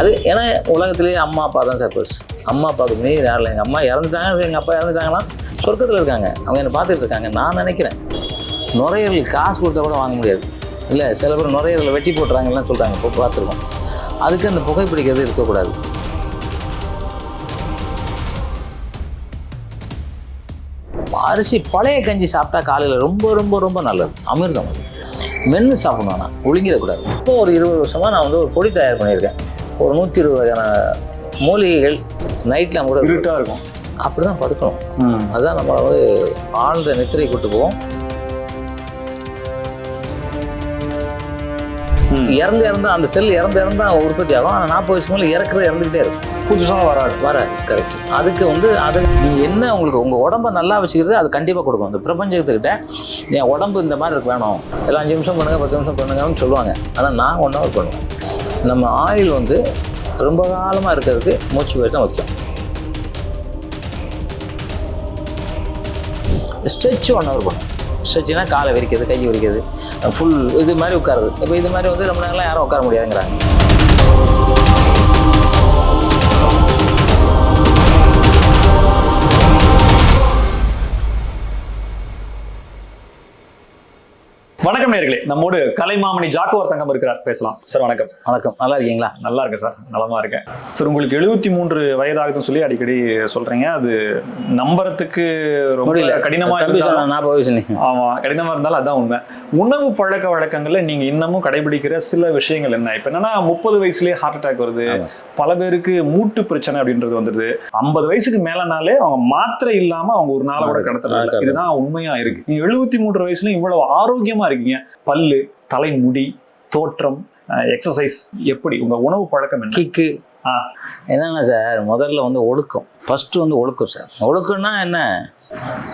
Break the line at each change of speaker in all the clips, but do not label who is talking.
அது ஏன்னா உலகத்துலேயே அம்மா அப்பா தான் சார் பெருசு. அம்மா அப்பாவுக்கு மீறி யாரில் எங்கள் அம்மா இறந்துட்டாங்க, எங்கள் அப்பா இறந்துட்டாங்கன்னா சொர்க்கத்தில் இருக்காங்க, அவங்க என்னை பார்த்துட்டு இருக்காங்க. நான் நினைக்கிறேன் நுரையீரல் காசு கொடுத்தா கூட வாங்க முடியாது. இல்லை சில பேர் நுரையீரலை வெட்டி போட்டுறாங்கலாம் சொல்கிறாங்க, இப்போ பார்த்துருக்கோம். அதுக்கு அந்த புகைப்பிடிக்கிறது இருக்கக்கூடாது. அரிசி பழைய கஞ்சி சாப்பிட்டா காலையில் ரொம்ப ரொம்ப ரொம்ப நல்லது, அமிர்தம். அது மென்று சாப்பிடணும், நான் ஒழுங்கிடக்கூடாது. இப்போ ஒரு 20 வருஷமாக நான் வந்து ஒரு பொடி தயார் பண்ணியிருக்கேன். ஒரு 120 வகையான மூலிகைகள். நைட்டில் கூட
இருட்டாக இருக்கும்,
அப்படி தான் படுக்கணும். அதுதான் நம்ம வந்து ஆழ்ந்த நித்திரை கூட்டு போவோம். இறந்து அந்த செல் இறந்து உற்பத்தி ஆகும். ஆனால் 40 வயசுக்கு மேலே இறந்துக்கிட்டே இருக்கும்,
புதுசாக வராது.
கரெக்ட். அதுக்கு வந்து அது நீங்கள் என்ன உங்களுக்கு உங்கள் உடம்பை நல்லா வச்சுக்கிறது அது கண்டிப்பாக கொடுக்கும். இந்த பிரபஞ்சத்துக்கிட்ட என் உடம்பு இந்த மாதிரி வேணும், எல்லாம் 5 நிமிஷம் பண்ணுங்கள் 10 நிமிஷம் பண்ணுங்கன்னு சொல்லுவாங்க. ஆனால் நான் 1 hour பண்ணுவேன். நம்ம ஆயில் வந்து ரொம்ப காலமாக இருக்கிறதுக்கு மூச்சு பயிர் தான் முக்கியம். ஸ்ட்ரெச் 1 hour பண்ணும். ஸ்ட்ரெச்சுனா காலை விரிக்கிறது, கை விரிக்கிறது, ஃபுல் இது மாதிரி உட்காருது. இப்போ இது மாதிரி வந்து ரொம்ப நேரம்லாம் யாரும் உட்கார முடியாதுங்கிறாங்க.
வணக்கம் நேயர்களே, நம்மோடு கலைமாமணி ஜாக்குவர் தங்கம் இருக்கிறார், பேசலாம். சார் வணக்கம்.
வணக்கம், நல்லா இருக்கீங்களா?
நல்லா இருக்கேன் சார், நலமா இருக்கேன் சார். உங்களுக்கு 73 வயதாகுதுன்னு சொல்லி அடிக்கடி சொல்றீங்க. அது நம்புறதுக்கு ரொம்ப கடினமா இருந்தாலும்,
40 வயசு.
ஆமா, கடினமா இருந்தாலும் அதான் உண்மை. உணவு பழக்க வழக்கங்கள்ல நீங்க இன்னமும் கடைபிடிக்கிற சில விஷயங்கள் என்ன? இப்ப என்னன்னா 30 வயசுலயே ஹார்ட் அட்டாக் வருது, பல பேருக்கு மூட்டு பிரச்சனை அப்படின்றது வந்துருது. 50 வயசுக்கு மேலனாலே அவங்க மாத்திரை இல்லாம அவங்க ஒரு நாளை கூட கடத்துறாங்க. இதுதான் உண்மையா இருக்கு. நீங்க 73 வயசுல இவ்வளவு ஆரோக்கியமா இருக்கீங்க. பல்லு, தலைமுடி, தோற்றம், எக்ஸசைஸ், எப்படி உங்க உணவு பழக்கம் என்ன?
கிக்கு என்னன்னா சார், முதல்ல வந்து ஒழுக்கம். ஃபர்ஸ்ட் வந்து ஒழுக்கம் சார். ஒழுக்கம்னா என்ன?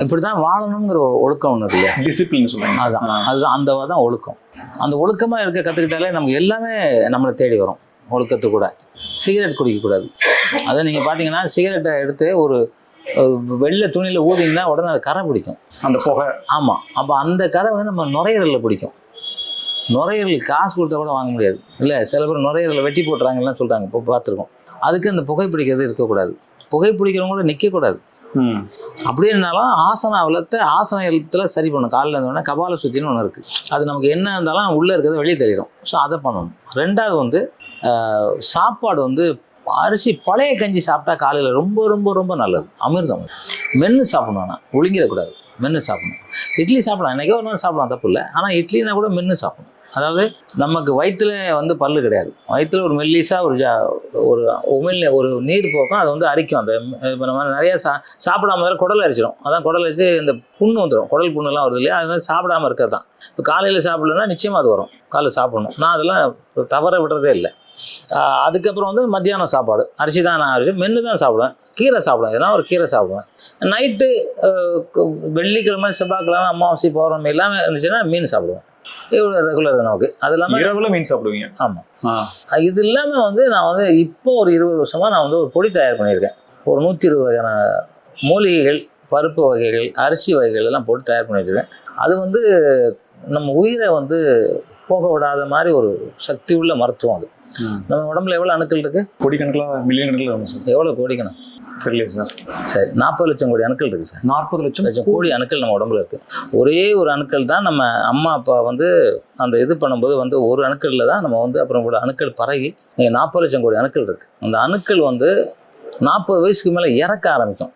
இப்படிதான் வாழணுங்கிற ஒழுக்கம் ஒன்று இல்லையா?
டிசிப்ளின் சொல்லுவாங்க.
அதுதான் அந்த ஒழுக்கம். அந்த ஒழுக்கமா இருக்க கத்துக்கிட்டாலே நமக்கு எல்லாமே நம்மளை தேடி வரும். ஒழுக்கத்து கூட சிகரெட் குடிக்கக்கூடாது. அதை நீங்க பாத்தீங்கன்னா சிகரெட்டை எடுத்து ஒரு வெள்ளை துணியில் ஊதிங்கன்னா உடனே அது கரை பிடிக்கும், அந்த புகை. ஆமாம், அப்போ அந்த கரை வந்து நம்ம நுரையீரலில் பிடிக்கும். நுரையீரல் காசு கொடுத்தா கூட வாங்க முடியாது. இல்லை சில பேர் நுரையீரலை வெட்டி போட்டுறாங்கலாம் சொல்கிறாங்க, இப்போ பார்த்துருக்கோம். அதுக்கு அந்த புகைப்பிடிக்கிறது இருக்கக்கூடாது. புகைப்பிடிக்கிறவங்க கூட நிற்கக்கூடாது. அப்படின்னாலும் ஆசனத்தில் சரி பண்ணணும். காலையில் இருந்தோடனே கபால சுத்தின்னு ஒன்று இருக்குது. அது நமக்கு என்ன இருந்தாலும் உள்ளே இருக்கிறது வெளியே தெரியும். ஸோ அதை பண்ணணும். 2வது வந்து சாப்பாடு வந்து அரிசி பழைய கஞ்சி சாப்பிட்டா காலையில் ரொம்ப ரொம்ப ரொம்ப நல்லது, அமிர்தம். மென்று சாப்பிடணும், நான் ஒழுங்கிடக்கூடாது, மென்று சாப்பிடணும். இட்லி சாப்பிடலாம், என்றைக்கோ ஒரு நாள் சாப்பிடலாம், தப்பு இல்லை. ஆனால் இட்லினா கூட மென்று சாப்பிடணும். அதாவது நமக்கு வயிற்றுல வந்து பல்லு கிடையாது. வயிற்றுல ஒரு மெல்லிஸாக ஒரு நீர் போக்கும், அது வந்து அரிக்கும். அந்த இப்போ நம்ம நிறையா சாப்பிடாம வேறு குடல் அரிச்சிடும். அதான் குடல் அரிச்சு இந்த புண்ணு வந்துடும், குடல் புண்ணுலாம் வருது இல்லையா? அது வந்து சாப்பிடாமல் இருக்கிறது தான். இப்போ காலையில் சாப்பிடலன்னா நிச்சயமாக அது வரும். காலையில் சாப்பிடணும். நான் அதெல்லாம் தவற விடுறதே இல்லை. அதுக்கப்புறம் வந்து மத்தியானம் சாப்பாடு அரிசி தான். நான் அரிசி மென்று தான் சாப்பிடுவேன். கீரை சாப்பிடுவேன், எதனா ஒரு கீரை சாப்பிடுவேன். நைட்டு வெள்ளிக்கிழமை, செவ்வாய்க்கிழமை, அமாவாசை, பௌர்ணமி எல்லாமே இருந்துச்சுன்னா மீன் சாப்பிடுவேன். இவ்வளோ ரெகுலர் நமக்கு. அது இல்லாமல்
இரவுல மீன் சாப்பிடுவீங்க?
ஆமாம். இது இல்லாமல் வந்து நான் வந்து இப்போ ஒரு 20 வருஷமாக நான் வந்து ஒரு பொடி தயார் பண்ணியிருக்கேன். ஒரு 120 வகையான மூலிகைகள், பருப்பு வகைகள், அரிசி வகைகள் எல்லாம் போட்டு தயார் பண்ணியிருக்கேன். அது வந்து நம்ம உயிரை வந்து போக விடாத மாதிரி ஒரு சக்தி உள்ள மருத்துவம். அது நம்ம உடம்புல எவ்வளோ அணுக்கள் இருக்குது?
கோடிக்கணக்கில், மில்லியன் கணக்கில்.
எவ்வளோ கோடிக்கணும்
தெரியல சார்.
சரி, 40 லட்சம் கோடி அணுக்கள் இருக்குது சார்.
40 லட்சம்
கோடி அணுக்கள் நம்ம உடம்புல இருக்குது. ஒரே ஒரு அணுக்கள் தான் நம்ம அம்மா அப்பா வந்து அந்த இது பண்ணும்போது வந்து ஒரு அணுக்களில் தான் நம்ம வந்து அப்புறம் கூட அணுக்கள் பரகி நீங்கள் 40 லட்சம் கோடி அணுக்கள் இருக்குது. அந்த அணுக்கள் வந்து 40 வயசுக்கு மேலே இறக்க ஆரம்பிக்கும்.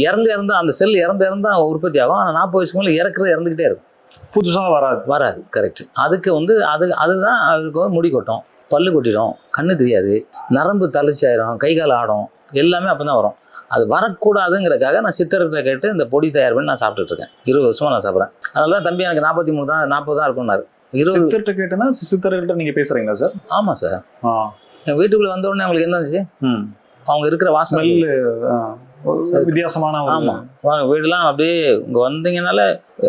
இறந்து அந்த செல் இறந்து உற்பத்தி ஆகும். ஆனால் 40 வயசுக்கு மேலே இறந்துக்கிட்டே இருக்கும், புதுசாக வராது. கரெக்ட். அதுக்கு வந்து அதுதான் அதுக்கு வந்து முடி கொட்டும், பல்லு கொட்டிடும், கண்ணு தெரியாது, நரம்பு தளர்ச்சி ஆயிரும், கை கால் ஆடும், எல்லாமே அப்போ தான் வரும். அது வரக்கூடாதுங்கிறதுக்காக நான் சித்தர்கிட்ட கேட்டு இந்த பொடி தயார் பண்ணி நான் சாப்பிட்டுட்டு இருக்கேன். 20 வருஷமாக நான் சாப்பிட்றேன். அதனால தான் தம்பி எனக்கு 43 தான் 40 தான் இருக்கும்னாரு. 20
சித்தர்கிட்ட கேட்டேன்னா சித்தர்கிட்ட நீங்கள் பேசுகிறீங்களா சார்?
ஆமாம் சார். என் வீட்டுக்குள்ளே வந்த உடனே அவங்களுக்கு என்ன இருந்துச்சு, அவங்க இருக்கிற வாசனை
வித்தியாசமான.
ஆமாம், வீடுலாம் அப்படியே இங்கே வந்தீங்கனால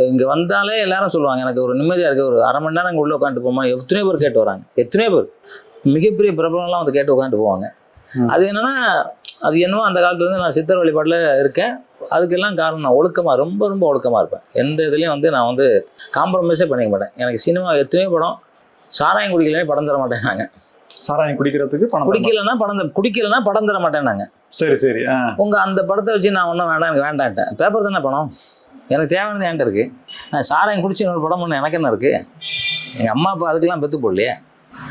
இங்கே வந்தாலே எல்லாரும் சொல்லுவாங்க எனக்கு ஒரு நிம்மதியாக இருக்குது, ஒரு அரை மணி நேரம் இங்கே உள்ளே உட்காந்துட்டு போமா. எத்தனையோ பேர் கேட்டு வராங்க, எத்தனையோ பேர் மிகப்பெரிய பிரபலம்லாம் வந்து கேட்டு உட்காந்துட்டு போவாங்க. அது என்னன்னா அது என்னவோ அந்த காலத்துலேருந்து நான் சித்தர் வழிபாட்டில் இருக்கேன். அதுக்கெல்லாம் காரணம் நான் ஒழுக்கமாக, ரொம்ப ரொம்ப ஒழுக்கமாக இருப்பேன். எந்த இதுலேயும் வந்து நான் வந்து காம்ப்ரமைஸே பண்ணிக்க மாட்டேன். எனக்கு சினிமா எத்தனையோ படம் சாராயம் குடிக்கலையே படம் தர மாட்டேன். நாங்கள்
சாராயம் குடிக்கிறதுக்கு பணம்
குடிக்கலன்னா படம் தர மாட்டேன்னாங்க.
சரி சரி.
உங்க அந்த படத்தை வச்சு நான் ஒன்றும் வேண்டாம், எனக்கு வேண்டான்ட்டேன். பேப்பர் தானே பணம், எனக்கு தேவையானது என்கிட்ட இருக்கு. நான் சாராயம் குடிச்சு இன்னொரு படம் பண்ண எனக்கு என்ன இருக்கு? எங்கள் அம்மா அப்பா அதுக்கெல்லாம் பெற்று போடலையே.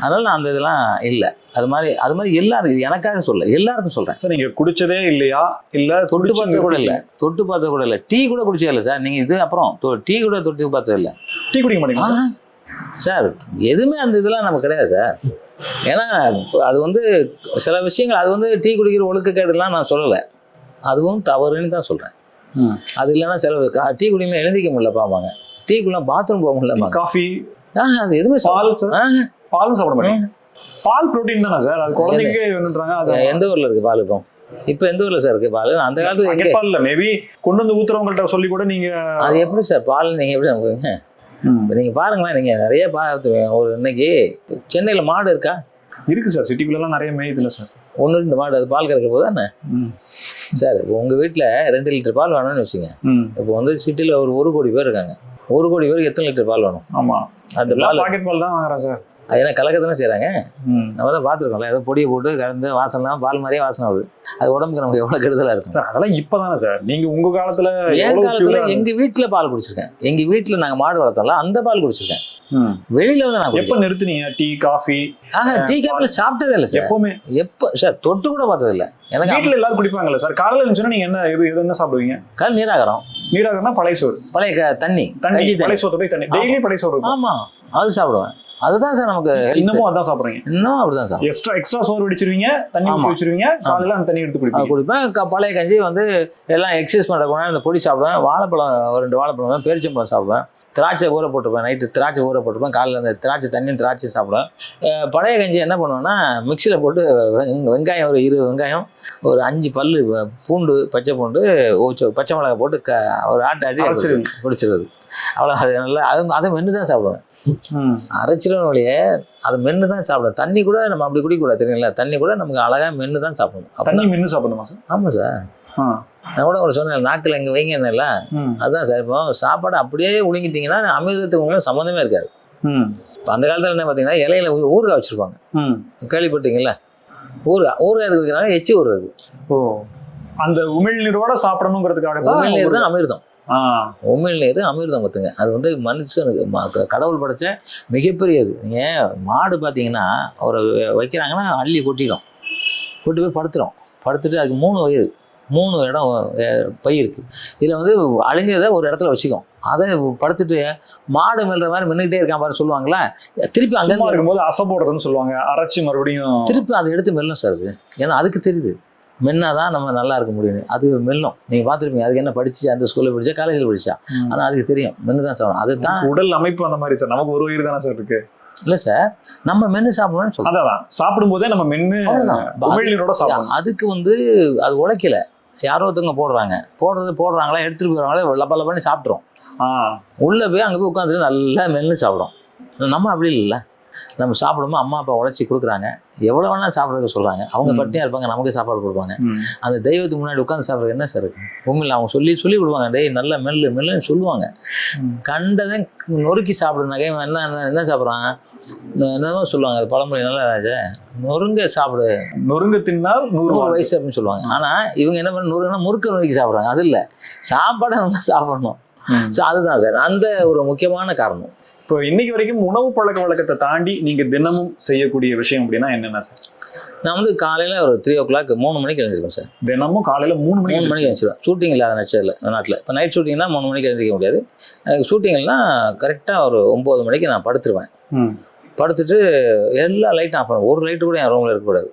அதனால நான் அந்த இதெல்லாம் இல்லை. அது மாதிரி எல்லாரும், எனக்காக சொல்ல, எல்லாருக்கும் சொல்கிறேன்.
சார் நீங்கள் குடிச்சதே இல்லையா? இல்லை
தொட்டு பார்த்தது கூட இல்லை. டீ கூட குடிச்சே இல்லை சார். நீங்கள் இது அப்புறம் டீ கூட தொட்டு பார்த்தது இல்லை.
டீ குடிக்க மாட்டீங்களா
சார்? எதுவுமே அந்த இதெல்லாம் நமக்கு கிடையாது சார். ஏன்னா அது வந்து சில விஷயங்கள், அது வந்து டீ குடிக்கிற ஒழுக்கக்கேடுலாம் நான் சொல்லலை, அதுவும் தவறுன்னு தான் சொல்கிறேன். அது இல்லைன்னா சில டீ குடிக்கலாம் எழுந்திக்க முடியல பாப்பாங்க, டீக்குள்ள பாத்ரூம் போக முடியல,
காஃபி
அது எதுவுமே
பாலும் சாப்பிட மாட்டேங்க. பால் புரோட்டீன் தானே சார்? அது குழந்தைங்க வேணுன்றாங்க. அது
எந்த ஊர்ல இருக்கு பால்? இப்போ இப்போ எந்த ஊர்ல சார் இருக்கு பால்? அந்த காலத்துல
பால் இல்ல, மேபி கொண்டு வந்து ஊத்துறவங்கள்ட்ட சொல்லி கூட நீங்க
அது எப்படி சார் பால் நீங்க எப்படி நம்புவீங்க? நீங்க பாருங்களேன், நீங்க நிறைய பார்த்துருவீங்க. ஒரு இன்னைக்கு சென்னையில மாடு இருக்கா?
இருக்கு சார், சிட்டிக்குள்ளலாம் நிறைய மேயுதுல சார்.
1-2 மாடு, அது பால் கறக்க போது தானே சார்? இப்போ உங்க வீட்டுல 2 லிட்டர் பால் வேணும்னு வச்சுங்க. இப்போ வந்து சிட்டில ஒரு 1 கோடி பேர் இருக்காங்க. 1 கோடி பேருக்கு எத்தனை லிட்டர் பால் வேணும்?
ஆமா,
அந்த பால்
பாக்கெட் பால் தான் வாங்குறேன் சார்.
அது என்ன கலக்கத்தானே செய்கிறாங்க? நம்ம தான் பார்த்துருக்கோம்ல, ஏதோ பொடியை போட்டு கலந்து வாசனைலாம் பால் மாதிரியே வாசனை ஆகுது. அது உடம்புக்கு நமக்கு எவ்வளோ கெடுதலாக இருக்கும்
சார். அதெல்லாம் இப்போ தானே சார், நீங்கள் உங்கள் காலத்தில்?
என் காலத்தில் எங்கள் வீட்டில் பால் குடிச்சிருக்கேன். எங்கள் வீட்டில் நாங்கள் மாடு வளர்த்தோம்ல, அந்த பால் குடிச்சிருக்கேன். வெளியில வந்து நான்
எப்போ நிறுத்துனீங்க டீ காஃபி?
டீ காஃபில சாப்பிட்டதே இல்லை சார்.
எப்பவுமே?
எப்போ சார்? தொட்டு கூட பார்த்தது இல்லை. எனக்கு
வீட்டில் எல்லாரும் குடிப்பாங்கல்ல சார். காலையில் இருந்துச்சுன்னா நீங்கள் என்ன சாப்பிடுவீங்க?
நீராகரம்.
நீராகரம்னா பழைய சோறு,
பழைய தண்ணி,
பழைய சோறு தண்ணி, டெய்லி பழைய சோறு.
ஆமாம், அது சாப்பிடுவேன். அதுதான் சார் நமக்கு.
இன்னமும் அதான் சாப்பிட்றீங்க?
இன்னும் அப்படிதான் சார்.
எக்ஸ்ட்ரா சோறு வடிச்சிருவீங்க, தண்ணி ஊற்றி வச்சிருவீங்க, காலையில் அந்த தண்ணி எடுத்து
குடிப்பேன். பழைய கஞ்சி வந்து எல்லாம் எக்ஸசைஸ் பண்ணுற கூட இந்த பொடி சாப்பிடுவேன். வாழைப்பழம் 2 வாழைப்பழம், பேரிச்சம்பழம் சாப்பிடுவேன். திராட்சை ஊற போட்டுப்பேன், நைட்டு திராட்சை ஊற போட்டுப்பேன், காலையில் அந்த திராட்சை தண்ணியும் திராட்சை சாப்பிடுவேன். பழைய கஞ்சி என்ன பண்ணுவேன்னா, மிக்சியில் போட்டு வெங்காயம் ஒரு 20 வெங்காயம், ஒரு 5 பல்லு பூண்டு, பச்சை பூண்டு, பச்சை மிளகாய் போட்டு ஒரு ஆட்டி குடிச்சிருது. அவ்வளோ. அது நல்லா அதை மென்று தான் சாப்பிடுவேன். அரைச்சிடும் வழியே அதை மென்று தான் சாப்பிடுவேன். தண்ணி கூட நம்ம அப்படி குடிக்கக்கூடாது, தெரியுங்களா? தண்ணி கூட நமக்கு அழகாக மென்று தான் சாப்பிடணும்.
தண்ணி மென்று சாப்பிடணுமா சார்?
ஆமாம் சார். நான் கூட ஒரு சொன்னேன், நாக்கில் எங்கே வைங்க என்னல்ல, அதுதான் சார். இப்போ சாப்பாடு அப்படியே உழுங்கிட்டீங்கன்னா அமிர்தத்துக்கு உங்களுக்கு சம்மந்தமே இருக்காது. இப்போ அந்த காலத்தில் என்ன பார்த்தீங்கன்னா, இலையில ஊறுகாய் வச்சுருப்பாங்க, கேள்விப்பட்டீங்களா? ஊறுகாய் எதுக்கு வைக்கிறாங்க? எச்சி ஊறுறது. ஓ,
அந்த உமிழ்நீரோட சாப்பிடணுங்கிறதுக்காக தான்
உமிழ்நீர் தான் அமிர்தம். உமிழ்நீர் அமிர்தம் பார்த்துங்க. அது வந்து மனுஷனுக்கு கடவுள் படைச்ச மிகப்பெரியது. நீங்கள் மாடு பார்த்தீங்கன்னா ஒரு வைக்கிறாங்கன்னா அள்ளி கொட்டிடும், கொட்டி போய் படுத்துட்டு அதுக்கு 3 வயிறு, 3 இடம் பை இருக்குது. இதில் வந்து அழிஞ்சதை ஒரு இடத்துல வச்சுக்கும். அதை படுத்துட்டு மாடு மெல்ற மாதிரி மின்னுக்கிட்டே இருக்கான் பாரு சொல்லுவாங்களா, திருப்பி அங்கே
இருக்கும்போது அசை போடுறதுன்னு சொல்லுவாங்க. அரைச்சி மறுபடியும் திருப்பி
அதை எடுத்து மெல்லும் சார். ஏன்னா அதுக்கு தெரியுது மென்னாதான் நம்ம நல்லா இருக்க முடியும். அது மெல்லும். நீங்கள் பார்த்துருப்பீங்க, அதுக்கு என்ன படிச்சு அந்த ஸ்கூலில் படிச்சா காலேஜில் படிச்சா, ஆனால் அதுக்கு தெரியும் மென்னு தான் சாப்பிடணும். அதுதான்
உடல் அமைப்பு அந்த மாதிரி சார். நமக்கு ஒரு உயிர் தானே சார் இருக்கு.
இல்லை சார், நம்ம மென்று சாப்பிடணும்னு சொல்லுவோம்.
அதான் சாப்பிடும் போதே நம்ம மென்று சாப்பிடணும்.
அதுக்கு வந்து அது உழைக்கல, யாரோ ஒருத்தவங்க போடுறாங்களா எடுத்துட்டு போயிடுவாங்களே, லப்ப பண்ணி சாப்பிட்றோம். உள்ளே போய் அங்கே போய் உட்காந்துட்டு நல்லா மென்று சாப்பிடும். நம்ம அப்படி இல்லை. நம்ம சாப்பிடும்போது அம்மா அப்பா உழைச்சி கொடுக்குறாங்க, எவ்வளோ வேணாலும் சாப்பிட்றதுக்கு சொல்கிறாங்க. அவங்க பட்டினியாக இருப்பாங்க, நமக்கு சாப்பாடு கொடுப்பாங்க. அந்த தெய்வத்துக்கு முன்னாடி உட்காந்து சாப்பிட்றது என்ன சார் இருக்கு? உண்மையில் அவங்க சொல்லி விடுவாங்க, டேய் நல்லா மெல்லுன்னு சொல்லுவாங்க. கண்டதை நொறுக்கி சாப்பிடுனாங்க. என்ன சாப்பிட்றான் என்னமோ சொல்லுவாங்க, அது பழமொழி நல்லா நொறுங்க சாப்பிடு,
நொறுங்க தின்னால் 100
வயசு அப்படின்னு சொல்லுவாங்க. ஆனால் இவங்க என்ன பண்ண நொறுங்கன்னா நொறுக்கி சாப்பிட்றாங்க. அது இல்லை, சாப்பாடை நல்லா சாப்பிடணும். ஸோ அதுதான் சார் அந்த ஒரு முக்கியமான காரணம்.
இப்போ இன்னைக்கு வரைக்கும் உணவு பழக்க வழக்கத்தை தாண்டி நீங்க தினமும் செய்யக்கூடிய விஷயம் அப்படின்னா என்னென்ன சார்?
நான் வந்து காலையில் ஒரு 3 o'clock 3 மணிக்கு எழுந்திருக்கேன் சார்.
தினமும் காலையில் 3 மணிக்கு
எழுந்திருவேன். ஷூட்டிங் இல்லாத நாட்டில். இப்போ நைட் ஷூட்டிங்னா 3 மணிக்கு எழுந்திரிக்க முடியாது. ஷூட்டிங்லாம் கரெக்டாக ஒரு 9 மணிக்கு நான் படுத்துருவேன். படுத்துட்டு எல்லா லைட்டும் ஆஃப் பண்ணுவேன். ஒரு லைட்டு கூட என் ரூமில் இருக்கக்கூடாது.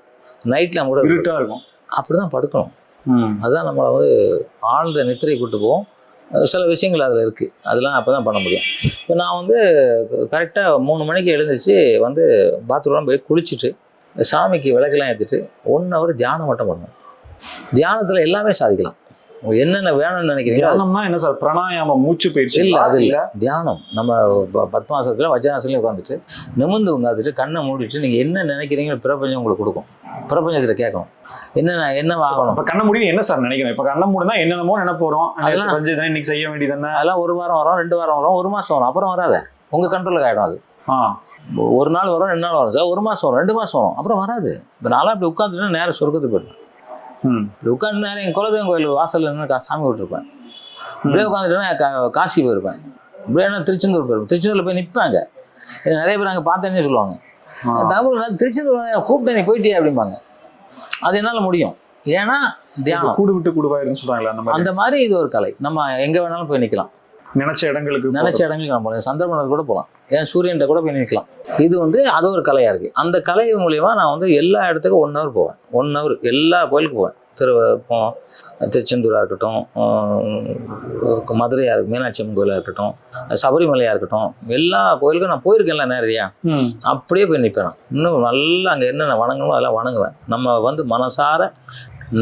நைட்டில் கூட
இருட்டாக இருக்கும்.
அப்படி தான் படுக்கணும். அதுதான் நம்மளை வந்து ஆழ்ந்த நித்திரை கூட்டு போவோம். சில விஷயங்கள் அதில் இருக்குது, அதெல்லாம் அப்போ தான் பண்ண முடியும். இப்போ நான் வந்து கரெக்டாக 3 மணிக்கு எழுந்திரிச்சு வந்து பாத்ரூம்லாம் போய் குளிச்சுட்டு சாமிக்கு விளக்கெல்லாம் ஏற்றிட்டு 1 hour தியானம் மட்டும் பண்ணுவேன். தியானத்தில் எல்லாமே சாதிக்கலாம். என்னென்ன வேணும்னு நினைக்கிறீங்க?
தியானம்னா என்ன சார்? பிராணாயாமம், மூச்சு பயிற்சி? இல்லை, அது இல்லை.
தியானம் நம்ம பத்மாசனத்தில் வஜ்ராசனத்துலையும் உட்காந்துட்டு நிமிர்ந்து உட்காந்துட்டு கண்ணை மூடிட்டு நீங்கள் என்ன நினைக்கிறீங்களோ பிரபஞ்சம் உங்களுக்கு கொடுக்கும். பிரபஞ்சத்தில் கேட்கணும் என்ன ஆகணும்.
இப்போ கண்ணை மூடி என்ன சார் நினைக்கணும்? இப்போ கண்ணை மூடினா என்னென்னமோ நினைப்போம். அதெல்லாம் இன்னைக்கு செய்ய வேண்டியது என்ன?
அதெல்லாம் 1 வாரம் வரும், 2 வாரம் வரும், 1 மாதம் வரும், அப்புறம் வராத உங்கள் கண்ட்ரோலுக்கு ஆகிடும். அது ஒரு நாள் வரும், 2 நாள் வரும் சார், 1 மாதம் வரும், 2 மாதம் வரும், அப்புறம் வராது. இப்போ நான்லாம் இப்படி உட்காந்துட்டு நேரம் சொர்க்கத்துக்கு போயிடுவேன். இப்படி உட்காந்து நேரம் எங்கள் குலதெய்வம் கோயில் வாசலில் நின்று சாமி விட்டுருப்பேன். இப்படியே உட்காந்துட்டுனா காசி போயிருப்பேன். இப்படியே என்ன திருச்செந்தூர் போயிருப்பேன். திருச்செந்தூரில் போய் நிற்பாங்க. நிறைய பேர் அங்கே பார்த்தேன்னே சொல்லுவாங்க, தமிழ் திருச்செந்தூர் கூப்பிட்டு நீ போயிட்டியா அப்படிம்பாங்க. அது என்னால் முடியும். ஏன்னா தியானம்
கூடு விட்டு கூடுவாயிருன்னு சொல்றாங்களா,
அந்த மாதிரி இது ஒரு கலை. நம்ம எங்கே வேணாலும் போய் நிற்கலாம்.
நினைச்ச இடங்களுக்கு
நம்ம போகலாம், சந்திரமண்டலத்துக்கு கூட போகலாம், ஏன் சூரியன்கிட்ட கூட போய் நிற்கலாம். இது வந்து அது ஒரு கலையாக இருக்குது. அந்த கலை மூலியமா நான் வந்து எல்லா இடத்துக்கும் 1 hour போவேன். 1 hour எல்லா கோயிலுக்கு போவேன். திருச்செந்தூராக இருக்கட்டும், மதுரையாக இருக்கு, மீனாட்சி அம்மன் கோயிலாக இருக்கட்டும், சபரிமலையாக இருக்கட்டும், எல்லா கோயிலுக்கும் நான் போயிருக்கேன்ல நிறையா. அப்படியே போய் நிற்பேன். நான் இன்னும் நல்லா அங்கே என்னென்ன வணங்கணும் அதெல்லாம் வணங்குவேன். நம்ம வந்து மனசார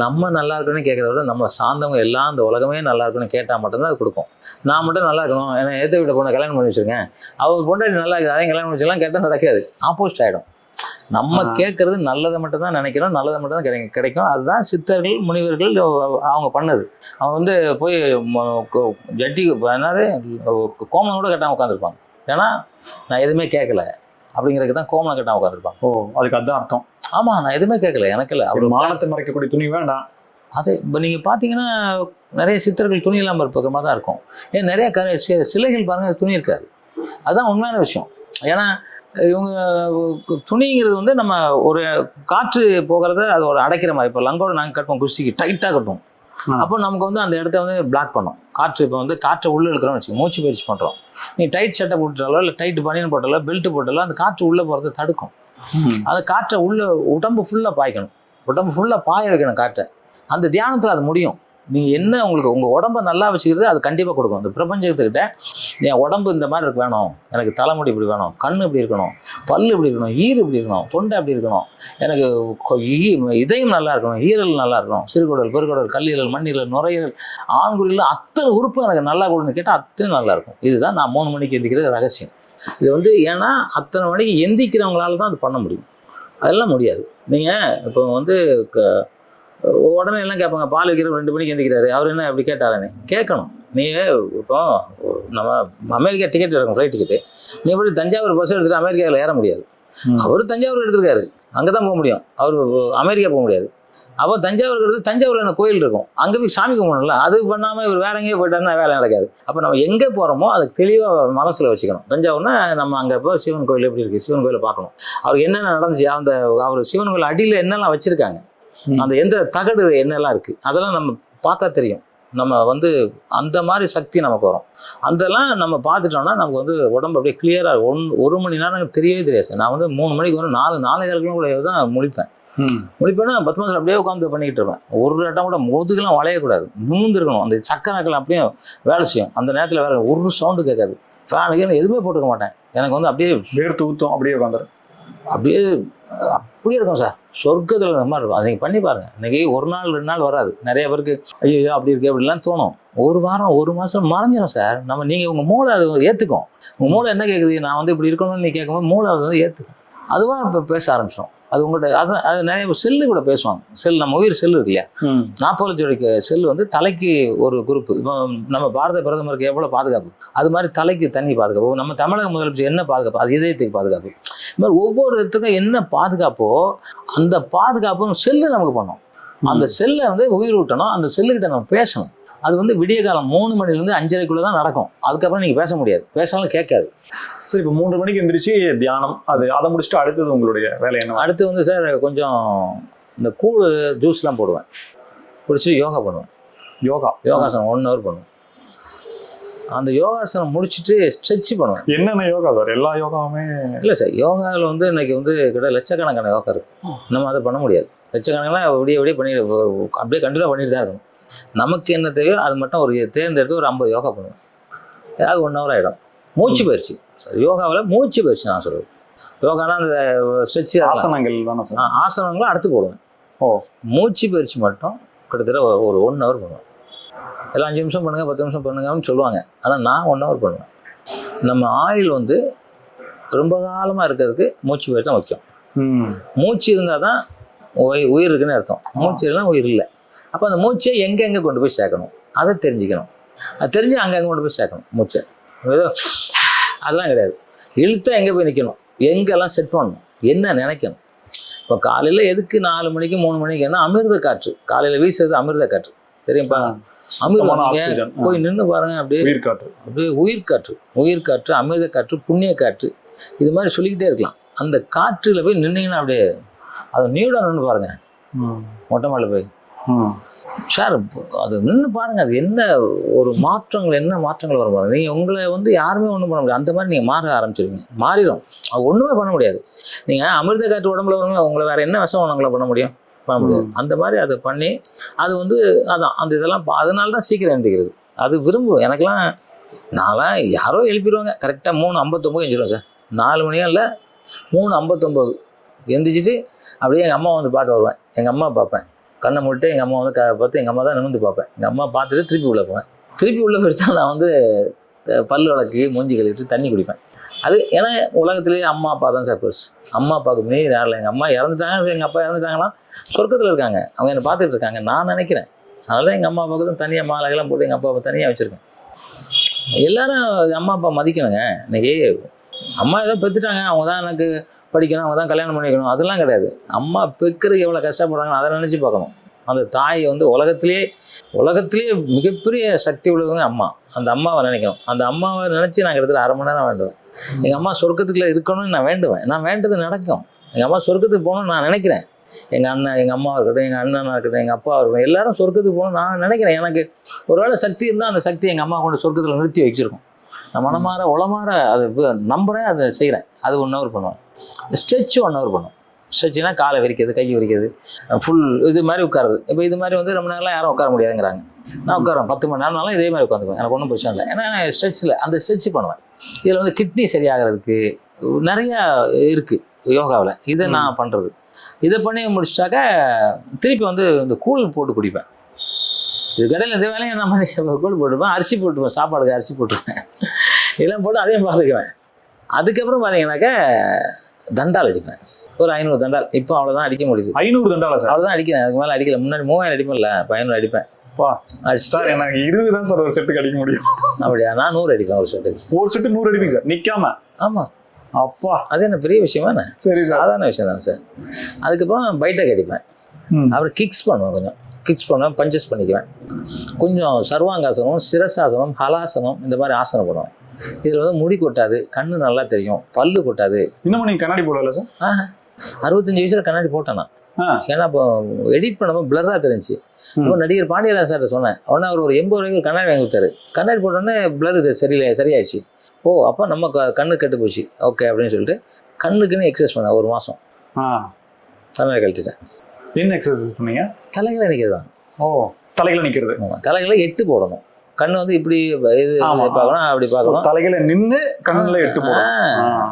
நம்ம நல்லா இருக்கணும்னு கேட்கறத விட நம்மளை சார்ந்தவங்க எல்லாம் அந்த உலகமே நல்லா இருக்கணும்னு கேட்டால் மட்டும்தான் அது கொடுக்கும். நான் மட்டும் நல்லா இருக்கணும், ஏன்னா ஏற்ற வீட்டை பொண்ணை கல்யாணம் பண்ணி வச்சுருக்கேன், அவங்க பொண்டாட்டி நல்லா இருக்குது அதையும் கல்யாணம் பண்ணி வச்சுலாம் கேட்டால் நடக்காது, ஆப்போசிட் ஆகிடும். நம்ம கேட்கறது நல்லதை மட்டும் தான் நினைக்கிறோம், நல்லதை மட்டும் தான் கிடைக்கும். அதுதான் சித்தர்கள் முனிவர்கள் அவங்க பண்ணது. அவங்க வந்து போய் ஜட்டி என்னது கோமலம் கூட கட்டாமல் உட்காந்துருப்பாங்க. ஏன்னா நான் எதுவுமே கேட்கல அப்படிங்கிறதுக்கு தான் கோமலம் கட்டாமல் உட்காந்துருப்பாங்க.
அதுக்கு அதுதான் அர்த்தம்.
ஆமாம், நான் எதுவுமே கேட்கல, எனக்கு இல்லை.
அவர் மானத்தை மறைக்கக்கூடிய துணி வேண்டாம்.
அது இப்போ நீங்கள் பார்த்தீங்கன்னா நிறைய சித்தர்கள் துணி இல்லாமல் பக்கமாக தான் இருக்கும். ஏன் நிறைய சிலைகள் பாருங்கள் துணி இருக்காது. அதுதான் உண்மையான விஷயம். ஏன்னா இவங்க துணிங்கிறது வந்து நம்ம ஒரு காற்று போகிறத அது ஒரு அடைக்கிற மாதிரி. இப்போ லங்கோட நாங்கள் கட்டுவோம், குஸ்திக்கு டைட்டாக கட்டுவோம். அப்போ நமக்கு வந்து அந்த இடத்த வந்து பிளாக் பண்ணோம். காற்று இப்போ வந்து காற்றை உள்ளே எடுக்கிறோம்னு வச்சுக்கோங்க, மூச்சு பயிற்சி பண்ணுறோம். நீ டைட் சட்டை போட்டாலோ இல்லை டைட் பனியன் போட்டாலோ பெல்ட் போட்டாலோ அந்த காற்று உள்ளே போகிறத தடுக்கும். அந்த காற்றை உள்ளே உடம்பு ஃபுல்லாக பாய்க்கணும், உடம்பு ஃபுல்லாக பாய வைக்கணும் காற்றை. அந்த தியானத்தில் அது முடியும். நீங்கள் என்ன உங்களுக்கு உங்கள் உடம்பை நல்லா வச்சுக்கிறது அது கண்டிப்பாக கொடுக்கும். இந்த பிரபஞ்சத்துக்கிட்ட என் உடம்பு இந்த மாதிரி வேணும், எனக்கு தலைமுடி இப்படி வேணும், கண் இப்படி இருக்கணும், பல் இப்படி இருக்கணும், ஈர் இப்படி இருக்கணும், தொண்டை அப்படி இருக்கணும், எனக்கு இதயம் நல்லா இருக்கணும், ஈரல் நல்லா இருக்கணும், சிறுகுடல், பெருகுடல், கல்லீரல், மண்ணீரல், நுரையீரல், ஆண்குறியில் அத்தனை உறுப்பு எனக்கு நல்லா கொடுன்னு கேட்டால் அத்தனை நல்லா இருக்கும். இதுதான் நான் 3 மணிக்கு எந்திக்கிறது ரகசியம். இது வந்து ஏன்னா அத்தனை மணிக்கு எந்திக்கிறவங்களால தான் அது பண்ண முடியும், அதெல்லாம் முடியாது. நீங்கள் இப்போ வந்து உடனே எல்லாம் கேட்பாங்க, பால் வைக்கிற 2 மணிக்கு எந்திக்கிறாரு, அவர் என்ன அப்படி கேட்டாரன்னு கேட்கணும். நீங்கள் இப்போ நம்ம அமெரிக்கா டிக்கெட் எடுக்கணும், ஃப்ளைட் டிக்கெட்டு. நீ எப்படி தஞ்சாவூர் பஸ் எடுத்துகிட்டு அமெரிக்காவில் ஏற முடியாது. அவர் தஞ்சாவூர் எடுத்துருக்காரு, அங்கே தான் போக முடியும், அவர் அமெரிக்கா போக முடியாது. அப்போ தஞ்சாவூருக்கு எடுத்து தஞ்சாவூரில் என்ன கோயில் இருக்கும், அங்கே போய் சாமி கும்பிடணும்ல. அது பண்ணாமல் இவர் வேற எங்கேயோ போயிட்டாருன்னா வேலை நடக்காது. அப்போ நம்ம எங்கே போகிறோமோ அதை தெளிவாக மனசில் வச்சுக்கணும். தஞ்சாவூர்னா நம்ம அங்கே போய் சிவன் கோயில் எப்படி இருக்குது, சிவன் கோயிலை பார்க்கணும். அவருக்கு என்னென்ன நடந்துச்சு, அவர் சிவன் கோயில் அடியில் என்னெல்லாம் வச்சுருக்காங்க, அந்த எந்த தகடு என்னெல்லாம் இருக்குது, அதெல்லாம் நம்ம பார்த்தா தெரியும். நம்ம வந்து அந்த மாதிரி சக்தி நமக்கு வரும். அதெல்லாம் நம்ம பார்த்துட்டோம்னா நமக்கு வந்து உடம்பு அப்படியே கிளியராக 1 மணி நேரம் தெரியவே தெரியாது சார். நான் வந்து 3 மணிக்கு வந்து 4-4:30 கூட தான் முழிப்பேன். முழிப்பேன்னா 10 மாதம் அப்படியே உட்காந்து பண்ணிக்கிட்டு இருப்பேன். ஒரு இடம் கூட முதுகெல்லாம் வளையக்கூடாது, நிமிர்ந்துருக்கணும். அந்த சக்கரங்கள் அப்படியே வேலை செய்யும். அந்த நேரத்தில் வேறு ஒரு சவுண்டு கேட்காது. ஃபேனுக்கு எதுவுமே போட்டுக்க மாட்டேன். எனக்கு வந்து அப்படியே
வேர்த்து ஊற்றும், அப்படியே உட்காந்துரும், அப்படியே
இருக்கும் சார். சொர்க்கத்தில் இந்த மாதிரி இருக்கும். அதை நீங்கள் பண்ணி பாருங்கள். இன்றைக்கி 1 நாள் 2 நாள் வராது. நிறைய பேருக்கு ஐயோ அப்படி இருக்கு அப்படிலாம் தோணும். 1 வாரம் 1 மாதம் மறைஞ்சிடும் சார். நீங்கள் உங்கள் மூளை அது ஏற்றுக்கும். உங்கள் மூளை என்ன கேட்குது, நான் வந்து இப்படி இருக்கணும்னு நீ கேட்கும்போது மூளை அது வந்து ஏற்றுக்கும். அதுவாக இப்போ பேச ஆரம்பிச்சிடும். அது உங்கள்கிட்ட அது நிறைய செல்லு கூட பேசுவாங்க. செல் நம்ம உயிர் செல்லு இருக்கு இல்லையா, 40 ஜோடி செல் வந்து தலைக்கு ஒரு குரூப்பு. இப்போ நம்ம பாரத பிரதமருக்கு எவ்வளோ பாதுகாப்பு, அது மாதிரி தலைக்கு தண்ணி பாதுகாப்பு. நம்ம தமிழக முதலமைச்சர் என்ன பாதுகாப்பு, அது இதயத்துக்கு பாதுகாப்பு. இது மாதிரி ஒவ்வொரு இடத்துக்கும் என்ன பாதுகாப்போ அந்த பாதுகாப்பும் செல்லு நமக்கு பண்ணணும். அந்த செல்லை வந்து உயிர் ஊட்டணும். அந்த செல்லுக்கிட்ட நம்ம பேசணும். அது வந்து விடிய காலம் 3 மணிலேருந்து 5:30 தான் நடக்கும். அதுக்கப்புறம் நீங்கள் பேச முடியாது, பேசாலும் கேட்காது.
சரி, இப்போ 3 மணிக்கு எந்திரிச்சு தியானம், அதை முடிச்சுட்டு அடுத்தது உங்களுடைய வேலை என்ன?
அடுத்து வந்து சார் கொஞ்சம் இந்த கூழ் ஜூஸ்லாம் போடுவேன், குடிச்சு யோகா பண்ணுவேன். யோகாசனம் 1 hour பண்ணுவேன். அந்த யோகாசனம் முடிச்சுட்டு ஸ்ட்ரெச் பண்ணுவேன்.
என்னென்ன யோகா சார்? எல்லா யோகாவுமே
இல்லை சார். யோகாவில் வந்து இன்னைக்கு வந்து கிட்ட லட்சக்கணக்கான யோகா இருக்குது. நம்ம அதை பண்ண முடியாது. லட்சக்கணக்கெல்லாம் விடிய பண்ணிட்டு அப்படியே கண்டினியூ பண்ணிட்டு தான் இருக்கணும். நமக்கு என்ன தேவையோ அது மட்டும் ஒரு தேர்ந்தெடுத்து ஒரு 50 யோகா பண்ணுவேன். ஏதாவது 1 hour ஆகிடும். மூச்சு பயிற்சி சார். யோகாவில் மூச்சு பயிற்சி நான் சொல்லுவேன். யோகானா அந்த ஸ்ட்ரெச்
ஆசனங்கள் தானே சார்?
ஆசனங்களும் அடுத்து போடுவேன். மூச்சு பயிற்சி மட்டும் கிட்டத்தட்ட ஒரு 1 hour பண்ணுவேன். எல்லாம் 5 நிமிஷம் பண்ணுங்கள், 10 நிமிஷம் பண்ணுங்கன்னு சொல்லுவாங்க. ஆனால் நான் 1 hour பண்ணுவேன். நம்ம ஆயுள் வந்து ரொம்ப காலமாக இருக்கிறதுக்கு மூச்சு பயிற்சி தான் முக்கியம். மூச்சு இருந்தால் தான் உயிர் இருக்குன்னு அர்த்தம். மூச்சு இல்லைன்னா உயிர் இல்லை. அப்போ அந்த மூச்சை எங்கெங்கே கொண்டு போய் சேர்க்கணும் அதை தெரிஞ்சுக்கணும். அது தெரிஞ்சு அங்கங்கே கொண்டு போய் சேர்க்கணும் மூச்சை. ஏதோ அதெல்லாம் கிடையாது. இழுத்தா எங்கே போய் நிற்கணும், எங்கெல்லாம் செட் பண்ணணும், என்ன நினைக்கணும். இப்போ காலையில் எதுக்கு 4 மணிக்கு 3 மணிக்கு என்ன அமிர்த காற்று காலையில் வீசுறது, அமிர்த காற்று தெரியும்பா. அமிர்தம் போய் நின்று பாருங்க, அப்படியே உயிர் காற்று, அமிர்த காற்று, புண்ணிய காற்று, இது மாதிரி சொல்லிக்கிட்டே இருக்கலாம். அந்த காற்றுல போய் நின்னீங்கன்னா அப்படியே அது நியூடாக நின்று பாருங்க, மொட்டை மாடியில் போய் சார் அது நின்று பாருங்க, அது என்ன ஒரு மாற்றங்கள், என்ன மாற்றங்கள் வரும் பாருங்க. நீங்கள் உங்களை யாருமே ஒன்றும் பண்ண முடியாது, அந்த மாதிரி நீங்கள் மாற ஆரம்பிச்சிருவீங்க, மாறிடும். அது ஒன்றுமே பண்ண முடியாது. நீங்கள் அமிர்த காற்று உடம்புல வருங்க, உங்களை வேற என்ன விஷம் உங்களை பண்ண முடியும், பண்ண முடியாது. அந்த மாதிரி அதை பண்ணி அது அதான் அந்த இதெல்லாம் அதனால தான் சீக்கிரம் எழுந்திக்கிறது. அது விரும்பும். எனக்கெல்லாம் நான்லாம் யாரோ எழுப்பிடுவாங்க கரெக்டாக 3:59 எழுந்திருவேன் சார். 4 மணியா இல்லை 3:59 எந்திரிச்சிட்டு அப்படியே எங்கள் அம்மா வந்து பார்க்க வருவேன். எங்கள் அம்மா பார்ப்பேன், கண்ணை மூட்டு எங்கள் அம்மா வந்து பார்த்து எங்கள் அம்மா தான் நிமிர்ந்து பார்ப்பேன். எங்கள் அம்மா பார்த்துட்டு திருப்பி உள்ளே போவேன். திருப்பி உள்ளே போயிடுச்சா நான் பல் விளக்கி மூஞ்சி கழுவிட்டு தண்ணி குடிப்பேன். அது ஏன்னா உலகத்துலேயே அம்மா அப்பா தான் சார் பெருசு. அம்மா அப்பாவுக்கு மீறி யாரில். எங்கள் அம்மா இறந்துட்டாங்க, எங்கள் அப்பா இறந்துட்டாங்கன்னா சொர்க்கத்தில் இருக்காங்க, அவங்க என்னை பார்த்துட்டு இருக்காங்க நான் நினைக்கிறேன். அதனால தான் எங்கள் அம்மா அப்பாவுக்கு தான் தனியாக மாலைகள்லாம் போட்டு எங்கள் அப்பாவை தனியாக வச்சுருக்கேன். எல்லாரும் அம்மா அப்பா மதிக்கணுங்க. இன்னைக்கு அம்மா ஏதோ பெற்றுட்டாங்க, அவங்க தான் எனக்கு படிக்கணும், அவங்க தான் கல்யாணம் பண்ணிக்கணும், அதெல்லாம் கிடையாது. அம்மா பெக்கிறதுக்கு எவ்வளோ கஷ்டப்படுறாங்கன்னு அதை நினச்சி பார்க்கணும். அந்த தாய் உலகத்திலேயே மிகப்பெரிய சக்தி உள்ளவங்க அம்மா. அந்த அம்மாவை நினைக்கணும். அந்த அம்மாவை நினச்சி நான் கிட்டத்தட்ட 1/2 மணி நேரம் வேண்டுவேன். எங்கள் அம்மா சொர்க்கத்துக்குள்ளே இருக்கணும்னு நான் வேண்டுவேன். நான் வேண்டது நடக்கும். எங்கள் அம்மா சொர்க்கத்துக்கு போகணும்னு நான் நினைக்கிறேன். எங்கள் அண்ணன், எங்கள் அம்மாவாக இருக்கட்டும், எங்கள் அண்ணனாக இருக்கட்டும், எங்கள் அப்பாவாக இருக்கட்டும், எல்லாரும் சொர்க்கத்துக்கு போகணும்னு நான் நினைக்கிறேன். எனக்கு ஒருவேளை சக்தி இருந்தால் அந்த சக்தி எங்கள் அம்மா கொண்டு சொர்க்கத்தில் நிறுத்தி வச்சுருக்கோம். நான் மனமாற உளமாற அதை நம்புகிறேன், அதை செய்கிறேன். அது 1 ஹவர் பண்ணுவேன். ஸ்ட்ரெச்சு 1 ஹவர் பண்ணுவேன். ஸ்ட்ரெச்சுனா காலை விரிக்கிறது, கை விரிக்கிறது, ஃபுல் இது மாதிரி உட்காருது. இப்போ இது மாதிரி ரொம்ப நேரம்லாம் யாரும் உட்கார முடியாதுங்கிறாங்க. நான் உட்காருவேன் 10 மணி நேரம்னாலும் இதே மாதிரி உட்காந்துக்குவேன். எனக்கு ஒன்றும் பிரச்சனை இல்லை. ஏன்னா நான் ஸ்ட்ரெச்சில் அந்த ஸ்ட்ரெச் பண்ணுவேன். இதில் கிட்னி சரியாகிறதுக்கு நிறையா இருக்குது யோகாவில். இதை நான் பண்ணுறது. இதை பண்ணி முடிச்சிட்டாக்க திருப்பி இந்த கூழ் போட்டு குடிப்பேன். இது கடையில் இந்த வேலையை நான் பண்ணி கூழ் போட்டுருப்பேன். அரிசி போட்டுருப்பேன், சாப்பாடுக்கு அரிசி போட்டுருப்பேன். இதெல்லாம் போட்டு அதையும் பார்த்துக்குவேன். அதுக்கப்புறம் பார்த்தீங்கன்னாக்க தண்டால் அடிப்பேன். ஒரு 500 தண்டால். இப்போ அவ்வளோதான் அடிக்க முடியுது.
500 தண்டாலா சார்?
அவ்வளோதான் அடிக்கிறேன். அதுக்கு மேலே அடிக்கல. முன்னாடி 3000 அடிப்பேன்ல, இப்போ 500 அடிப்பேன்.
சார் எனக்கு 20 தான் சார் ஒரு செட்டுக்கு அடிக்க முடியும்.
அப்படியா? நான் 100 அடிப்பேன் ஒரு செட்டுக்கு.
ஒரு செட்டு 100 அடிப்பீங்க சார் நிற்காம?
ஆமாம்.
அப்பா,
அது என்ன பெரிய விஷயமாண்ணே?
சரி, சாதாரண
விஷயம் தானே சார். அதுக்கப்புறம் பைட்டக் அடிப்பேன். அப்புறம் கிக்ஸ் பண்ணுவேன். கொஞ்சம் கிக்ஸ் பண்ணுவேன், பஞ்சஸ் பண்ணிக்குவேன். கொஞ்சம் சர்வாங்காசனம், சிரசாசனம், ஹலாசனம், இந்த மாதிரி ஆசனம் பண்ணுவேன். இதில் முடி கொட்டாது, கண்ணு நல்லா தெரியும், பல்லு கொட்டாது.
இன்னமும் நீங்கள் கண்ணாடி போடல சார்?
65 வயசில் கண்ணாடி போட்டேன் நான். ஏன்னா இப்போ எடிட் பண்ணும்போது பிளராக தெரிஞ்சு. இப்போ நடிகர் பாண்டியராஜ் சார்ட்ட சொன்னேன். உடனே அவர் ஒரு 80 ரூபாய்க்கு கண்ணாடி வாங்கி கொடுத்தாரு. கண்ணாடி போட்டோடனே பிளர் சரியாயிடுச்சு. ஓ, அப்போ நம்ம கண்ணு கெட்டு போச்சு, ஓகே அப்படின்னு சொல்லிட்டு கண்ணுக்குன்னு எக்ஸசைஸ் பண்ணேன் 1 மாதம். தலையை கழட்டிட்டேன்.
என்ன எக்ஸசைஸ் பண்ணீங்க?
தலைகளை நிற்கிறது தான்.
ஓ, தலைகளை நிற்கிறது.
தலைகளை 8 போடணும். கண்ணு இப்படி இது பார்க்கணும், அப்படி பார்க்கணும்.
தலைகளை நின்று கண்ணில் 8 போடணும்,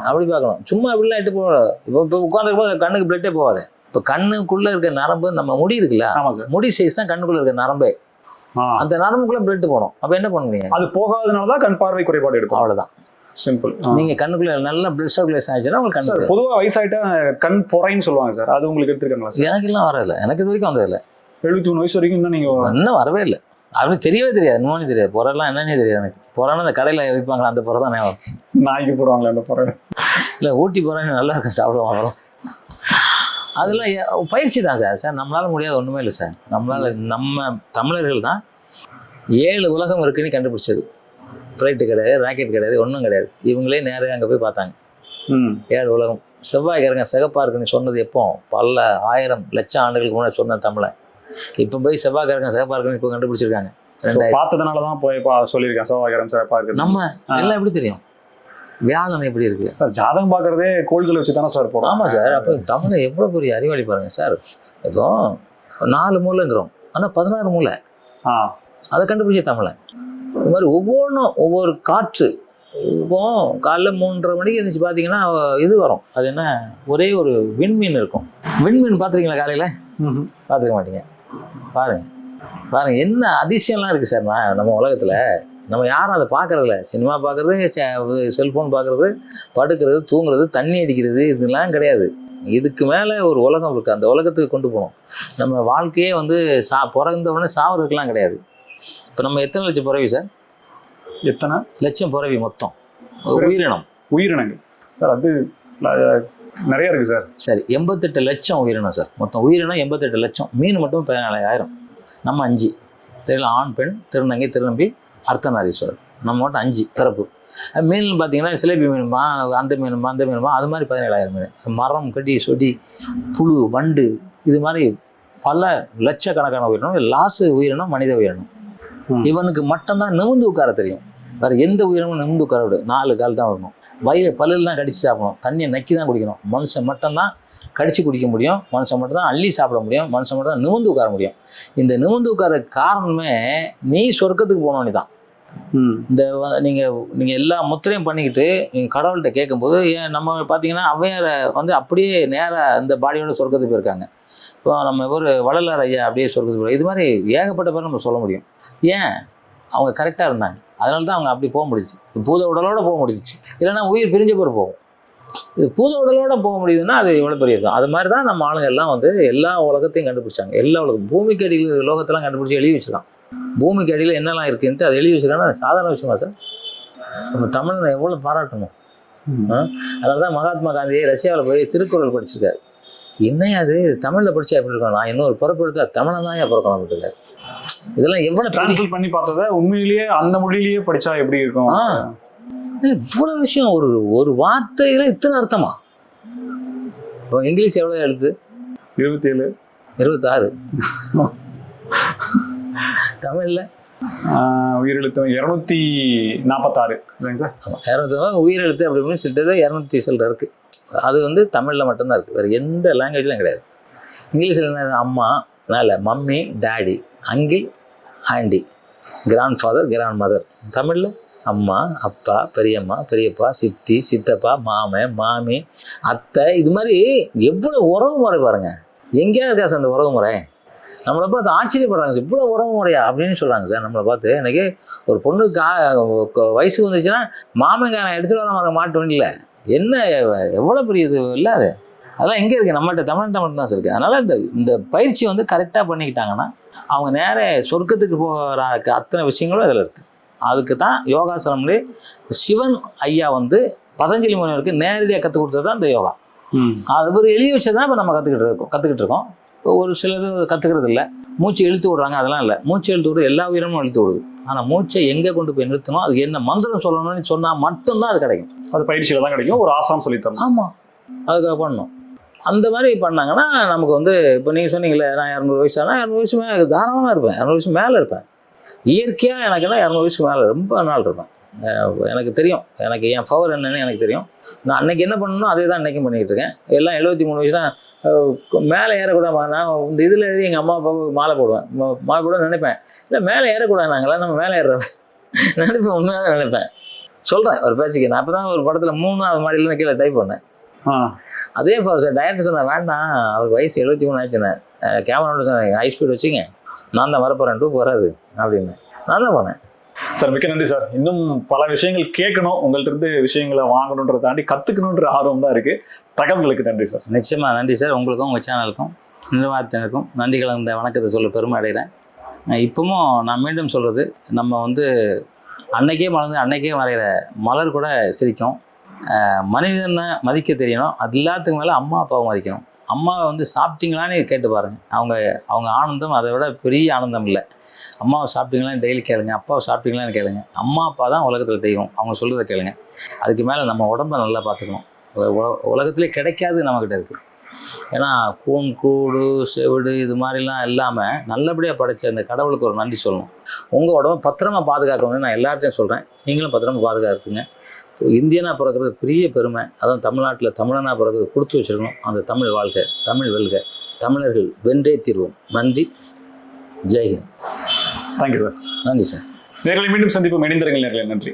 அப்படி பார்க்கணும். சும்மா அப்படிலாம் 8 போடணும். இப்போ உட்காந்துருக்கும் கண்ணுக்கு பிளட்டே போகாது. இப்போ கண்ணுக்குள்ளே இருக்க நரம்பு, நம்ம முடி இருக்குல்ல, முடி சைஸ் தான் கண்ணுக்குள்ளே இருக்க நரம்பே. அந்த நரம்புக்குள்ள பிளட் போகணும். அப்போ என்ன பண்ணுவீங்க? அது
போகாதனால தான் கண் பார்வை குறைபாடு எடுக்கும்.
அவ்வளோதான்,
சிம்பிள்.
நீங்கள் கண்ணுக்குள்ள நல்ல பிளட் சர்க்குலேஷன் ஆயிடுச்சுன்னா உங்களுக்கு கண்.
பொதுவாக வயசாயிட்டா கண் பொறைன்னு சொல்லுவாங்க சார், அது உங்களுக்கு எடுத்துருக்காங்களா?
எனக்கு எல்லாம் வரதில்லை. எனக்கு இது வரைக்கும் வந்ததில்லை.
73 வயசு வரைக்கும் இன்னும் நீங்கள்
இன்னும் வரவே இல்லை. அப்படி தெரியவே தெரியாது. இன்னொன்னு தெரியாது. புறெல்லாம் என்னன்னே தெரியாது எனக்கு. புறன்னா அந்த கடையில் வைப்பாங்களா அந்த புறம் தான் வரும்.
நாய்க்கு போடுவாங்களே அந்த புறம்?
இல்லை, ஊட்டி புறம் நல்லா இருக்கும், சாப்பிடுவாங்க வரும். அதெல்லாம் பயிற்சி தான் சார். நம்மளால முடியாது ஒன்றுமே இல்லை சார். நம்ம தமிழர்கள் தான் 7 உலகம் இருக்குன்னு கண்டுபிடிச்சது. ஃப்ளைட்டு கிடையாது, ராக்கெட் கிடையாது, ஒன்றும் கிடையாது. இவங்களே நேராக அங்கே போய் பார்த்தாங்க. 7 உலகம். செவ்வாய் கிரகம் சிகப்பாக இருக்குன்னு சொன்னது எப்போ? பல 1000 லட்சம் ஆண்டுகளுக்கு முன்னாடி சொன்ன தமிழை. இப்போ போய் செவ்வாய் கிரகம் சிகப்பாக இருக்குன்னு இப்போ கண்டுபிடிச்சிருக்காங்க.
பார்த்ததுனால தான் போய் சொல்லியிருக்கேன் செவ்வாய் கிரகம் சிகப்பாக இருக்கு.
நம்ம எல்லாம் எப்படி தெரியும்? வியாழன் எப்படி இருக்கு?
ஜாதகம் பார்க்கறதே கோள்களை வச்சு தானே சார் போகிறோம்.
ஆமாம் சார். அப்போ தமிழை எவ்வளோ பெரிய அறிவாளி பாருங்க சார். இப்போ 4 மூலைங்கிறோம், ஆனால் 16 மூலை. அதை கண்டுபிடிச்ச தமிழை. இது மாதிரி ஒவ்வொன்றும் ஒவ்வொரு காற்று. இப்போ காலைல 3:30 மணிக்கு எழுந்திரிச்சு பார்த்தீங்கன்னா இது வரும். அது என்ன, ஒரே ஒரு விண்மீன் இருக்கும். விண்மீன் பார்த்துருக்கீங்களா காலையில்? பார்த்துக்க மாட்டீங்க. பாருங்க என்ன அதிசயம்லாம் இருக்குது சார். நம்ம உலகத்தில் நம்ம யாரும் அதை பார்க்குறதில்ல. சினிமா பார்க்குறது, செல்ஃபோன் பார்க்குறது, படுக்கிறது, தூங்குறது, தண்ணி அடிக்கிறது, இதெல்லாம் கிடையாது. இதுக்கு மேலே ஒரு உலகம் இருக்குது. அந்த உலகத்துக்கு கொண்டு போகணும். நம்ம வாழ்க்கையே பிறந்த உடனே சாவறதுக்கெலாம் கிடையாது. இப்போ நம்ம எத்தனை லட்சம் பிறவி சார்?
எத்தனை
லட்சம் பிறவி மொத்தம் உயிரினங்கள்
சார்? அது நிறைய இருக்கு சார்.
சரி, 88 லட்சம் உயிரினம் சார். மொத்தம் உயிரினம் 88 லட்சம். மீன் மட்டும் 14,000. நம்ம 5. தெரியல, ஆண் பெண் திருநங்கை திருநம்பி அர்த்தநாரீஸ்வரர். நம்ம மட்டும் 5 பிறப்பு. மீன் பார்த்தீங்கன்னா சிலேபி மீனுமா, அந்த மீனுமா, அந்த மீனுமா, அது மாதிரி 17,000 மீன். மரம், கடி, சொடி, புழு, வண்டு, இது மாதிரி பல லட்சக்கணக்கான உயிரினம். லாஸ்ட் உயிரினம் மனித உயிரினம். இவனுக்கு மட்டும்தான் நிமிர்ந்து உட்கார தெரியும். வேறு எந்த உயிரினமும் நிமிர்ந்து உட்கார விடு. 4 கால் தான் வரணும். வயிறு பல்லில் தான் கடிச்சு சாப்பிடணும். தண்ணியை நக்கி தான் குடிக்கணும். மனுஷன் மட்டும்தான் கடிச்சு குடிக்க முடியும். மனுஷன் மட்டும்தான் அள்ளி சாப்பிட முடியும். மனுஷன் மட்டும் தான் நிமிர்ந்து உட்கார முடியும். இந்த நிமிர்ந்து உட்கார காரணமே நீ சொர்க்கத்துக்கு போனோன்னு தான். இந்த நீங்கள் எல்லா முத்திரையும் பண்ணிக்கிட்டு நீங்கள் கடவுள்கிட்ட கேட்கும்போது, நம்ம பார்த்தீங்கன்னா ஔவையாரை அப்படியே நேராக இந்த பாடியோட சொர்க்கத்துக்கு போயிருக்காங்க. இப்போ நம்ம ஒரு வள்ளலார் ஐயா அப்படியே சொர்க்கத்துக்கு போய், இது மாதிரி ஏகப்பட்ட பேர் நம்ம சொல்ல முடியும். ஏன்? அவங்க கரெக்டாக இருந்தாங்க. அதனால தான் அவங்க அப்படி போக முடிஞ்சிச்சு. பூத உடலோட போக முடிஞ்சிச்சு. இல்லைன்னா உயிர் பிரிஞ்ச பேர் போகும். இது பூத உடலோட போக முடியுதுன்னா அது எவ்வளோ பெரிய இருக்கும். அது மாதிரி தான் நம்ம ஆளுங்க எல்லாம் எல்லா உலகத்தையும் கண்டுபிடிச்சாங்க. எல்லா உலகம் பூமிக்கு அடியில் லோகத்தெல்லாம் கண்டுபிடிச்சி எழுதி வச்சுக்கலாம். பூமிக்கு அடியில் என்னெல்லாம் இருக்குன்ட்டு அதை எழுதி வச்சுருக்காங்கன்னா சாதாரண விஷயமா சார்? நம்ம தமிழனை எவ்வளோ பாராட்டணும். அதனால தான் மகாத்மா காந்தியை ரஷ்யாவில் போய் திருக்குறள் படிச்சிருக்காரு. என்னையா அது தமிழில் படித்தா எப்படி இருக்கணும்? நான் இன்னொரு பிறப்பு எடுத்தா தமிழன் தான் ஏன் பிறக்கணும் அப்படின்ட்டு. இதெல்லாம் எவ்வளோ
டிரான்ஸ்லேட் பண்ணி பார்த்ததை உண்மையிலேயே அந்த மொழியிலேயே படித்தா எப்படி இருக்கும்?
இவ்வளோ விஷயம். ஒரு வார்த்தையில் இத்தனை அர்த்தமா? இப்போ இங்கிலீஷ் எவ்வளோ எழுத்து?
27,
26. தமிழில்
உயிரெழுத்து 246 இல்லைங்க சார்?
200 உயிரெழுத்து அப்படி இப்படின்னு சொல்லிட்டு 200 சில்லரை இருக்குது. அது தமிழில் மட்டும்தான் இருக்குது. வேறு எந்த லாங்குவேஜ்லையும் கிடையாது. இங்கிலீஷில் என்ன? அம்மா, மேலே mummy, daddy, uncle, aunty, grand father, grand mother. தமிழில் அம்மா, அப்பா, பெரியம்மா, பெரியப்பா, சித்தி, சித்தப்பா, மாமன், மாமி, அத்தை. இது மாதிரி எவ்வளோ உறவு முறை பாருங்கள். எங்கேயா இருக்கா சார் அந்த உறவு முறை? நம்மளை பார்த்து ஆச்சரியப்படுறாங்க சார். இவ்வளோ உறவு முறையா அப்படின்னு சொல்கிறாங்க சார் நம்மளை பார்த்து. எனக்கு ஒரு பொண்ணுக்கு வயசு வந்துச்சுன்னா மாமங்காரன் எடுத்துகிட்டு வர மாட்டோம். இல்லை, என்ன எவ்வளோ பெரிய இது இல்லை அது. அதெல்லாம் எங்கே இருக்குது? நம்மகிட்ட தமிழ்கிட்ட மட்டும்தான் சார் இருக்குது. அதனால் இந்த பயிற்சி கரெக்டாக பண்ணிக்கிட்டாங்கன்னா அவங்க நேர சொர்க்கத்துக்கு போகிற அத்தனை விஷயங்களும் அதில் இருக்குது. அதுக்கு தான் யோகாசனம்லேயே சிவன் ஐயா பதஞ்சலி முனிவருக்கு நேரடியாக கற்றுக் கொடுத்தது தான் இந்த யோகா. அது ஒரு எளிய விஷயம் தான் இப்போ நம்ம கற்றுக்கிட்டு இருக்கோம். ஒரு சிலது கற்றுக்கிறது இல்லை. மூச்சு இழுத்து விடுறாங்க, அதெல்லாம் இல்லை. மூச்சு இழுத்து விடு, எல்லா உயிரினமும் இழுத்து விடுது. ஆனால் மூச்சை எங்கே கொண்டு போய் நிறுத்தணும், அதுக்கு என்ன மந்திரம் சொல்லணும்னு சொன்னால் மட்டும்தான் அது கிடைக்கும்.
அது பயிற்சியில் தான் கிடைக்கும். ஒரு ஆசான் சொல்லித்தரணும்.
ஆமாம், அதுக்காக பண்ணணும். அந்த மாதிரி பண்ணாங்கன்னா நமக்கு இப்போ நீங்கள் சொன்னீங்களே, நான் 200 வயசு ஆனால் 200 வயசு மேலே தாராளமாக இருப்பேன். 200 வயசு மேலே இருப்பேன். இயற்கையாக எனக்குன்னா 200 வயசுக்கு மேலே ரொம்ப நாள் இருப்பேன். எனக்கு தெரியும், எனக்கு என் பவர் என்னன்னு எனக்கு தெரியும். நான் அன்னைக்கு என்ன பண்ணணும் அதே தான் அன்றைக்கும் பண்ணிகிட்டு இருக்கேன். எல்லாம் 73 வயசு தான் மேலே ஏறக்கூடாது. நான் இந்த இதில் எங்கள் அம்மா அப்பாவுக்கு மாலை போடுவேன். மாலை போட நினைப்பேன். இல்லை மேலே ஏறக்கூடாது, நாங்களாம் நம்ம மேலே ஏறுறோம் நினைப்பேன். உண்மையாக நினைப்பேன். சொல்கிறேன் ஒரு பேச்சுக்கு. நான் அப்போ தான் ஒரு படத்தில் 3வது மாடியிலேருந்து கீழே டைப் பண்ணேன். அதே பவர் சார். டைரக்டர் சொன்னேன் வேண்டாம், அவருக்கு வயசு 73 ஆச்சுண்ணே. கேமரா சொன்னேன் ஹை ஸ்பீட் வச்சுங்க, நான் தான் வரப்போகிறேன், 2 வராது அப்படின்னு. நான் தான் போனேன்.
சார் மிக்க நன்றி சார். இன்னும் பல விஷயங்கள் கேட்கணும், உங்கள்ட்ட இருந்து விஷயங்களை வாங்கணுன்றதை தாண்டி கற்றுக்கணுன்ற ஆர்வம் தான் இருக்குது. தகவல்களுக்கு நன்றி சார்.
நிச்சயமாக நன்றி சார். உங்களுக்கும் உங்கள் சேனலுக்கும் நிர்வாகத்தினருக்கும் நன்றி கலந்த வணக்கத்தை சொல்ல பெருமை அடைகிறேன். இப்பவும் நான் மீண்டும் சொல்கிறது, நம்ம அன்னைக்கே மலர்ந்து அன்னைக்கே மறைகிற மலர் கூட சிரிக்கும். மனிதனை மதிக்க தெரியணும். அது எல்லாத்துக்கு மேலே அம்மா அப்பாவை மதிக்கணும். அம்மாவை சாப்பிட்டீங்களான்னு கேட்டு பாருங்கள். அவங்க ஆனந்தம் அதை விட பெரிய ஆனந்தம் இல்லை. அம்மாவை சாப்பிட்டீங்களான்னு டெய்லி கேளுங்க, அப்பாவை சாப்பிட்டீங்களான்னு கேளுங்க. அம்மா அப்பா தான் உலகத்தில் தெய்வம். அவங்க சொல்கிறத கேளுங்க. அதுக்கு மேலே நம்ம உடம்பை நல்லா பார்த்துக்கணும். உலகத்திலே கிடைக்காது நம்மக்கிட்ட இருக்குது. ஏன்னா கூன் கூடு செவிடு இது மாதிரிலாம் இல்லாமல் நல்லபடியாக படைச்ச அந்த கடவுளுக்கு ஒரு நன்றி சொல்லணும். உங்கள் உடம்பை பத்திரமா பாதுகாக்கணும்னு நான் எல்லார்ட்டையும் சொல்கிறேன். நீங்களும் பத்திரமா பாதுகாக்குங்க. இந்தியனாக பிறக்கிறது பெரிய பெருமை. அதுவும் தமிழ்நாட்டில் தமிழனாக பிறக்கிறது கொடுத்து வச்சுருக்கணும். அந்த தமிழ் வாழ்க்கை, தமிழ் வெல்க, தமிழர்கள் வென்றே தீர்வோம். நன்றி, ஜெய்ஹிந்த்.
Thank you sir.
நன்றி சார்.
நேர்களை மீண்டும் சந்திப்போம். இணைந்திருங்கள் நேர்களை. நன்றி.